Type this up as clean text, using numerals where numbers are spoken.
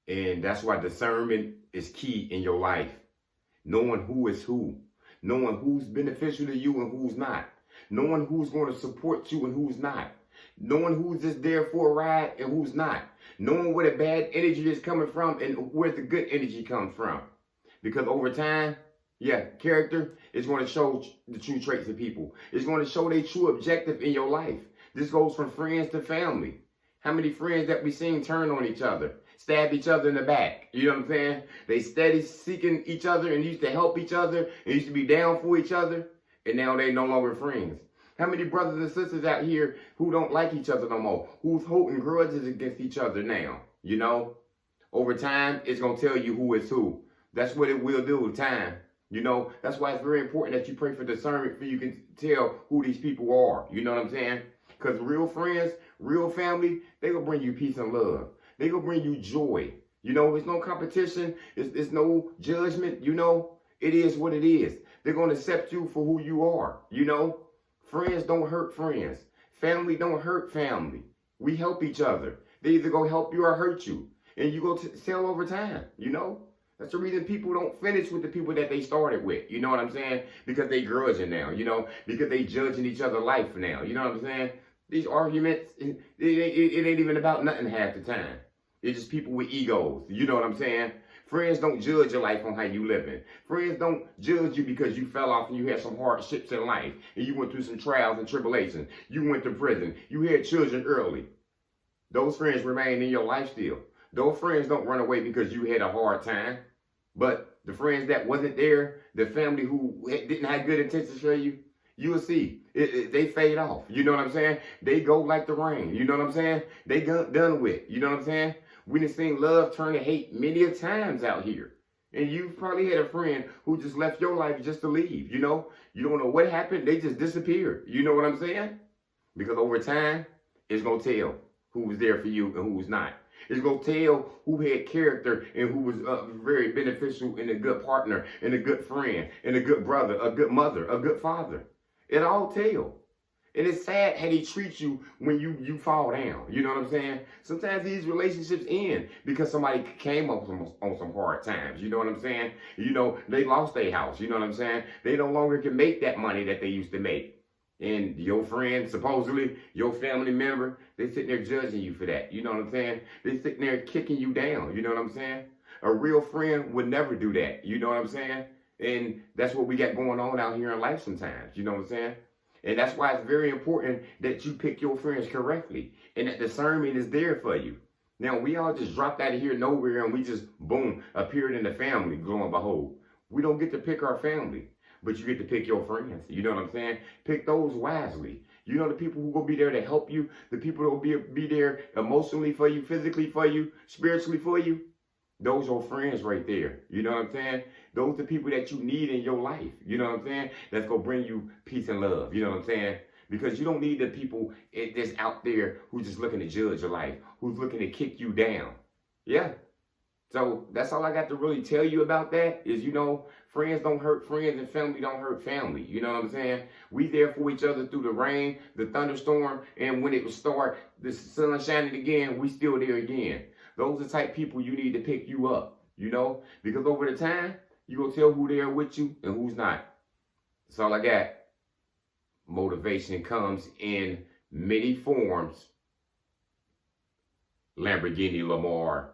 And that's why discernment is key in your life. Knowing who is who. Knowing who's beneficial to you and who's not. Knowing who's going to support you and who's not. Knowing who's just there for a ride and who's not. Knowing where the bad energy is coming from and where the good energy comes from. Because over time, yeah, character is going to show the true traits of people. It's going to show their true objective in your life. This goes from friends to family. How many friends that we seen turn on each other, stab each other in the back? You know what I'm saying? They steady seeking each other and used to help each other and used to be down for each other. And now they no longer friends. How many brothers and sisters out here who don't like each other no more? Who's holding grudges against each other now? You know? Over time, it's going to tell you who is who. That's what it will do with time. You know, that's why it's very important that you pray for discernment so you can tell who these people are. You know what I'm saying? Because real friends, real family, they will bring you peace and love. They will bring you joy. You know, it's no competition. It's no judgment. You know, it is what it is. They're going to accept you for who you are. You know, friends don't hurt friends. Family don't hurt family. We help each other. They either go help you or hurt you. And you go sell over time, you know? That's the reason people don't finish with the people that they started with. You know what I'm saying? Because they grudging now, you know? Because they judging each other's life now. You know what I'm saying? These arguments, it ain't even about nothing half the time. It's just people with egos. You know what I'm saying? Friends don't judge your life on how you living. Friends don't judge you because you fell off and you had some hardships in life. And you went through some trials and tribulations. You went to prison. You had children early. Those friends remain in your life still. Those friends don't run away because you had a hard time. But the friends that wasn't there, the family who didn't have good intentions for you, you will see. They fade off. You know what I'm saying? They go like the rain. You know what I'm saying? They done with. You know what I'm saying? We done seen love turn to hate many a times out here. And you've probably had a friend who just left your life just to leave. You know? You don't know what happened. They just disappeared. You know what I'm saying? Because over time, it's going to tell who was there for you and who was not. It's going to tell who had character and who was very beneficial and a good partner and a good friend and a good brother, a good mother, a good father. It all tell. And it's sad how they treat you when you fall down. You know what I'm saying? Sometimes these relationships end because somebody came up on some hard times. You know what I'm saying? You know, they lost their house. You know what I'm saying? They no longer can make that money that they used to make. And your friend, supposedly, your family member, they sitting there judging you for that. You know what I'm saying? They sitting there kicking you down. You know what I'm saying? A real friend would never do that. You know what I'm saying? And that's what we got going on out here in life sometimes. You know what I'm saying? And that's why it's very important that you pick your friends correctly. And that discernment is there for you. Now, we all just dropped out of here nowhere and we just, boom, appeared in the family, lo and behold. We don't get to pick our family. But you get to pick your friends. You know what I'm saying? Pick those wisely. You know the people who will be there to help you. The people who will be there emotionally for you, physically for you, spiritually for you. Those are friends right there. You know what I'm saying? Those are the people that you need in your life. You know what I'm saying? That's going to bring you peace and love. You know what I'm saying? Because you don't need the people that's out there who's just looking to judge your life. Who's looking to kick you down. Yeah. So that's all I got to really tell you about that is, you know, friends don't hurt friends and family don't hurt family. You know what I'm saying? We there for each other through the rain, the thunderstorm, and when it will start, the sun shining again, we still there again. Those are the type of people you need to pick you up, you know, because over the time, you're going to tell who there with you and who's not. That's all I got. Motivation comes in many forms. Lamborghini Lamar.